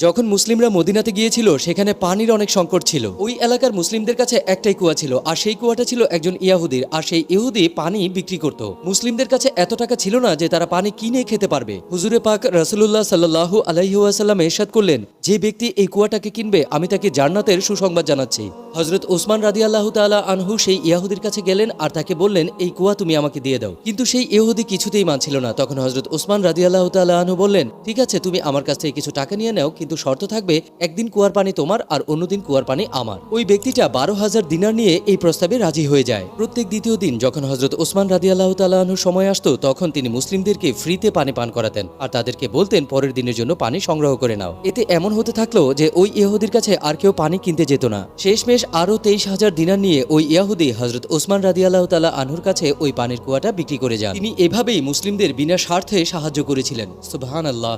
যখন মুসলিমরা মদিনাতে গিয়েছিল সেখানে পানির অনেক সংকট ছিল। ওই এলাকার মুসলিমদের কাছে একটাই কুয়া ছিল, আর সেই কুয়াটা ছিল একজন ইহুদির, আর সেই ইহুদি পানি বিক্রি করত। মুসলিমদের কাছে এত টাকা ছিল না যে তারা পানি কিনে খেতে পারবে। হুজুরে পাক রাসূলুল্লাহ সাল্লাল্লাহু আলাইহি ওয়াসাল্লাম ইরশাদ করলেন, যে ব্যক্তি এই কুয়াটাকে কিনবে আমি তাকে জান্নাতের সুসংবাদ জানাচ্ছি। হযরত ওসমান রাদিয়াল্লাহু তাআলা আনহু সেই ইহুদির কাছে গেলেন আর তাকে বললেন, এই কুয়া তুমি আমাকে দিয়ে দাও। কিন্তু সেই ইহুদি কিছুতেই মানছিল না। তখন হযরত ওসমান রাদিয়াল্লাহু তাআলা আনহু বললেন, ঠিক আছে, তুমি আমার কাছ থেকে কিছু টাকা নিয়ে নাও, কিন্তু শর্ত থাকবে একদিন কুয়ার পানি তোমার আর অন্যদিন কুয়ার পানি আমার। ওই ব্যক্তিটা 12,000 দিনার নিয়ে এই প্রস্তাবে রাজি হয়ে যায়। প্রত্যেক দ্বিতীয় দিন যখন হযরত ওসমান রাদিয়াল্লাহু তাআলা আনহু সময় আসতো তখন তিনি মুসলিমদেরকে ফ্রিতে পানি পান করাতেন আর তাদেরকে বলতেন পরের দিনের জন্য পানি সংগ্রহ করে নাও। এতে এমন হতে থাকলো যে ওই ইহুদির কাছে আর কেউ পানি কিনতে যেত না। শেষমেশ আরো 23,000 দিনার নিয়ে ওই ইহুদি হযরত ওসমান রাদিয়াল্লাহু তাআলা আনহুর কাছে ওই পানির কুয়াটা বিক্রি করে যান। তিনি এভাবেই মুসলিমদের বিনা স্বার্থে সাহায্য করেছিলেন। সুবহানাল্লাহ।